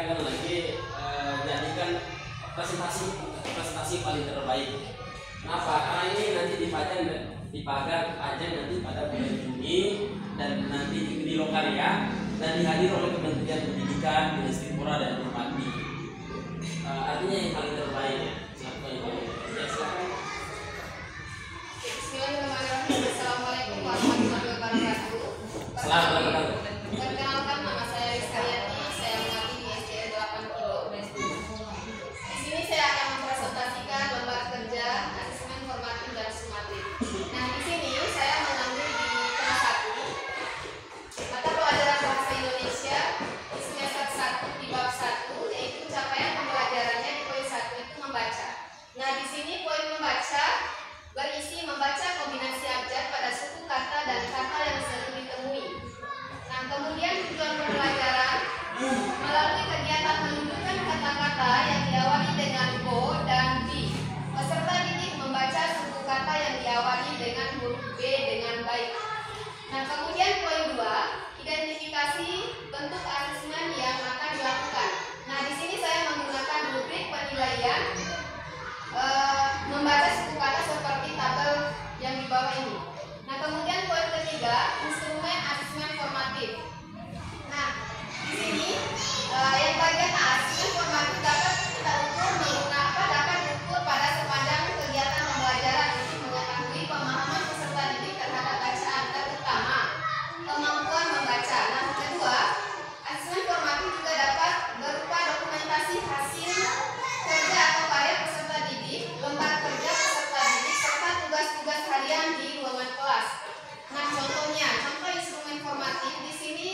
akan lagi jadikan presentasi paling terbaik. Kenapa? Karena ini nanti dipajang nanti pada bulan Juni dan nanti di Lokalia dan dihadiri oleh Kementerian Pendidikan, Dinas dan Bupati. Artinya yang paling terbaik ya. Siapa yang paling terbaik? Ya, silakan. Bismillahirrahmanirrahim. Assalamualaikum warahmatullahi wabarakatuh. Selamat datang. Perkenalkan, nama saya Rizka Yati. Saya mengaji di SDN 8 Kilo. Di sini saya akan mempresentasikan lembar kerja asesmen formatif dan sumatif. Nah, di sini saya mengambil di kelas 1 mata pelajaran bahasa Indonesia di semester 1 di bab 1, yaitu capaian pembelajarannya di poin 1 itu membaca. Nah, di sini poin membaca berisi membaca kombinasi abjad pada suku kata dan kata yang sering ditemui. Nah, kemudian tujuan pembelajaran melalui kegiatan menunjukkan kata-kata yang diawali dengan bo dan bi. Peserta didik membaca suku kata yang diawali dengan huruf B dengan baik. Nah, kemudian poin 2, identifikasi bentuk asesmen yang akan dilakukan. Nah, di sini saya menggunakan rubrik penilaian membaca suku kata seperti tabel yang di bawah ini. Nah, kemudian poin ketiga, instrumen asesmen formatif. Nah, di sini yang bagian asesmen formatif dapat kita ukur dapat diukur pada sepanjang kegiatan pembelajaran untuk mengetahui pemahaman peserta didik terhadap bacaan, terutama kemampuan membaca. Nah, kedua, asesmen formatif juga dapat berupa dokumentasi hasil kerja atau karya peserta didik, lembar kerja peserta didik, serta tugas-tugas harian di ruangan kelas. Nah, contoh instrumen formatif di sini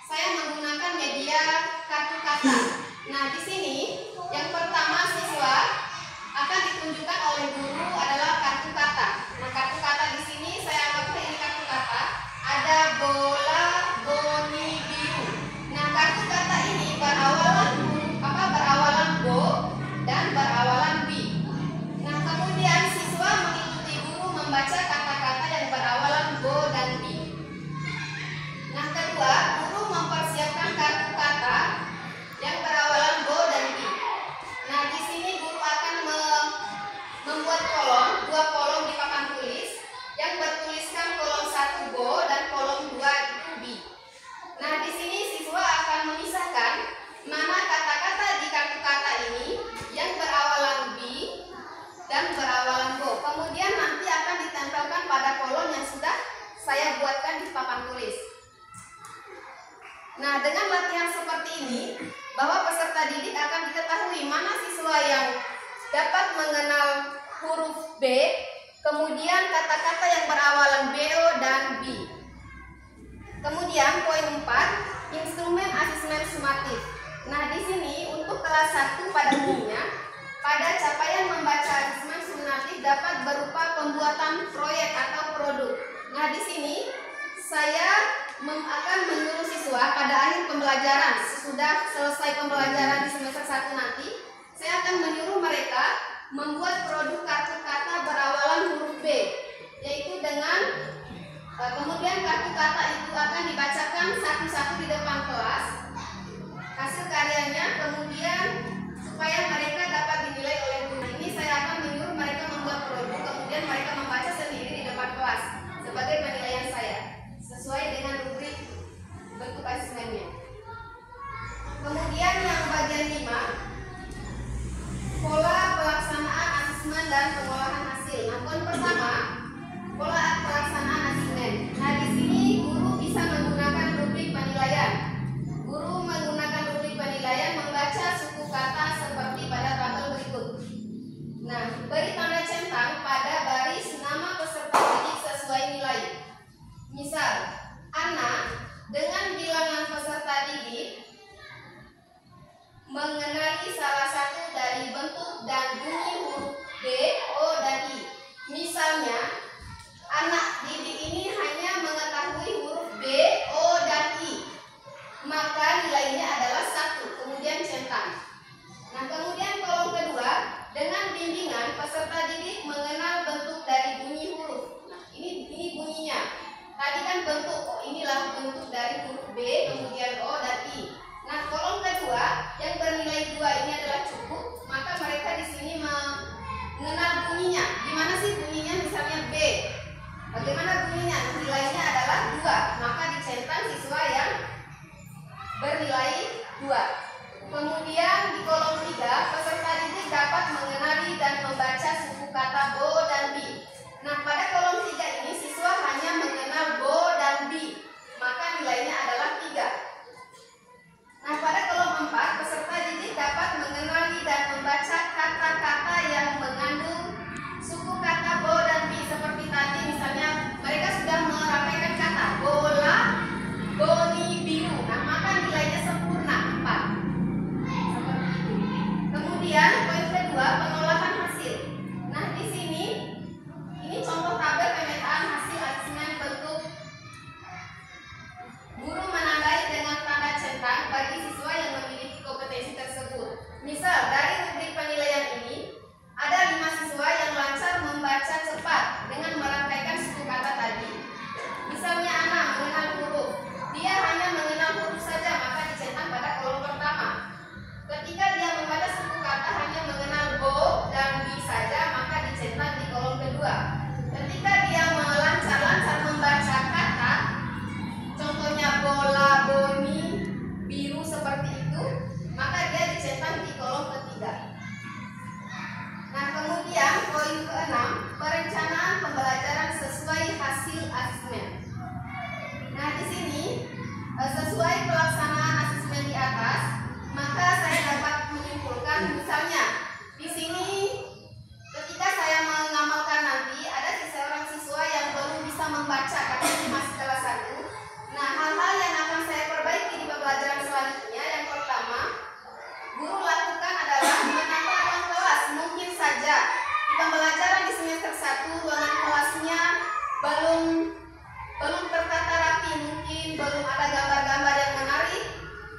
saya menggunakan media kartu kata. Nah, di sini yang pertama siswa akan ditunjukkan oleh guru adalah kartu kata. Nah, kartu kata di sini saya anggap ini kartu kata. Ada bola, boni, biru. Nah, kartu kata ini berawalan bo dan berawalan bi. Nah, kemudian siswa mengikuti guru membaca kata-kata yang berawalan bo dan bi. Nah, kedua, guru mempersiapkan kartu kata yang berawalan bo dan bi. Nah, di sini guru akan membuat dua kolom di papan tulis yang bertuliskan kolom 1 bo dan kolom 2 itu bi. Nah, di sini siswa akan memisahkan mana kata-kata di kartu kata ini yang berawalan bi dan berawalan bo. Kemudian nanti akan ditempelkan pada kolom yang sudah saya buatkan di papan tulis. Nah, dengan latihan seperti ini, bahwa peserta didik akan diketahui mana siswa yang dapat mengenal huruf B, kemudian kata-kata yang berawalan BO dan B. Kemudian poin 4, instrumen asesmen sumatif. Nah, di sini untuk kelas 1 pada umumnya, pada capaian membaca asesmen sumatif dapat berupa pembuatan proyek atau produk. Nah, di sini saya akan menyuruh siswa pada akhir pembelajaran, sesudah selesai pembelajaran di semester 1 nanti, saya akan menyuruh mereka membuat produk kartu kata berawalan huruf B, yaitu dengan kemudian kartu kata itu akan dibacakan satu-satu di depan kelas, hasil karyanya, kemudian supaya mereka dapat dinilai oleh guru. Ini saya akan menyuruh mereka membuat produk, kemudian mereka membaca sendiri di depan kelas sebagai penilaian saya, sesuai dengan rubrik bentuk asesmennya. Kemudian yang bagian 5, pola pelaksanaan asesmen dan pengolahan hasil. Nah, poin pertama, pola pelaksanaan asesmen. Nah, di sini guru bisa menggunakan rubrik penilaian. Guru menggunakan rubrik penilaian membaca suku kata seperti pada tabel berikut. Nah, beri tanda centang pada baris nama peserta didik sesuai nilai. Misal, Ana dengan bilangan peserta didik mengenali salah satu dari bentuk dan bunyi huruf B, O, dan I. Misalnya, anak didik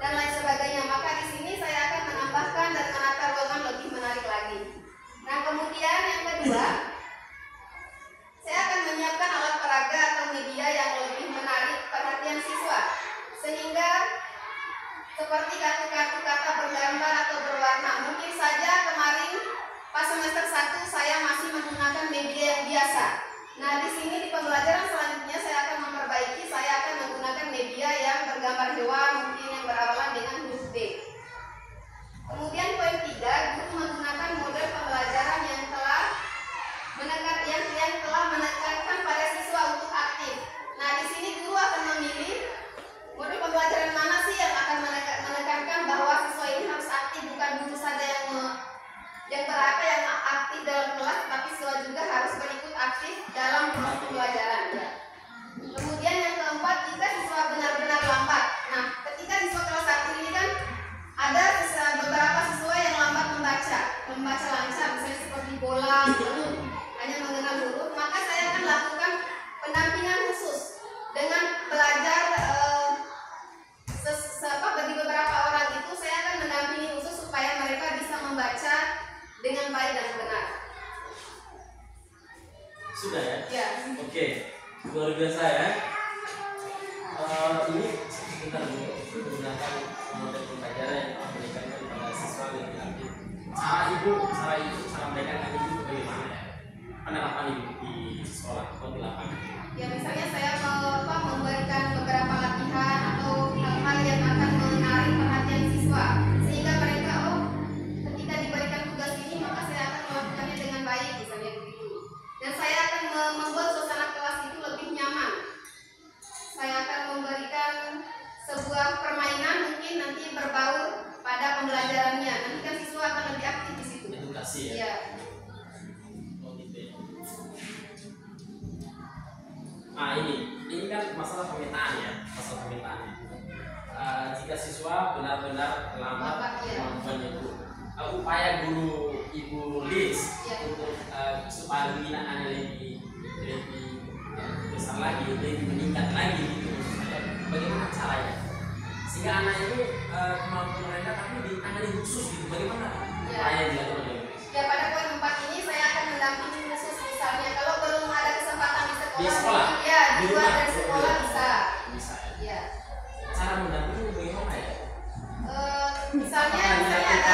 dan lain sebagainya. Maka di sini saya akan menambahkan dan menata ruangan lebih menarik lagi. Nah, kemudian yang kedua, saya akan menyiapkan alat peraga atau media yang lebih menarik perhatian siswa, sehingga seperti kartu-kartu kata bergambar atau berwarna. Mungkin saja kemarin pas semester 1 saya masih menggunakan media yang biasa. Nah, di sini di pembelajaran selanjutnya saya akan memperbaiki, saya akan menggunakan media yang bergambar hewan, mungkin yang berawalan dengan huruf D. Kemudian poin 3, guru menggunakan model pembelajaran yang telah menekankan pada siswa untuk aktif. Nah, di sini guru akan memilih model pembelajaran mana sih yang akan menekankan bahwa siswa ini harus aktif, bukan guru saja yang aktif dalam kelas, tapi siswa juga harus berikut aktif dalam proses pembelajaran. Kemudian yang keempat, jika siswa benar-benar lambat. Nah, ketika siswa kelas 1 ini kan ada beberapa siswa yang lambat membaca lancar, misalnya seperti bola, belum hanya mengenal huruf, maka saya akan lakukan pendampingan khusus dengan belajar bagi beberapa orang itu saya akan mendampingi khusus supaya mereka bisa membaca dengan baik dan benar. Sudah ya? Ya. Oke, luar biasa ya. Ini sebentar menggunakan model pembelajaran yang memberikan kepada siswa lebih aktif. Cara mereka kan itu bagaimana ya? Penerapan ibu di sekolah atau di lapangan? Ya, misalnya saya memberikan beberapa latihan atau hal-hal yang akan menarik perhatian siswa, sehingga mereka ketika diberikan tugas ini maka saya akan melakukannya dengan baik, misalnya begitu. Dan saya akan membuat suasana kelas itu lebih nyaman. Saya akan memberikan sebuah permainan mungkin nanti berbaur pada pembelajarannya. Nanti kan siswa akan lebih aktif di situ. Edukasi ya. Iya. Nah, ini kan masalah pemetaan ya, masalah pemetaan. Jika siswa benar-benar lambat kemampuannya itu, upaya guru ibu Liz untuk supaya pembinaannya lebih besar lagi, lebih meningkat lagi gitu. Bagaimana caranya? Sehingga anak itu kemampuan mereka tapi ditangani khusus gitu. Bagaimana upaya yang dilakukan? Ya, pada poin 4 ini saya akan mendampingi khusus, misalnya kalau belum ada kesempatan di sekolah, ya di luar dari sekolah bisa ya. Cara mendampingi bagaimana ya? Misalnya ada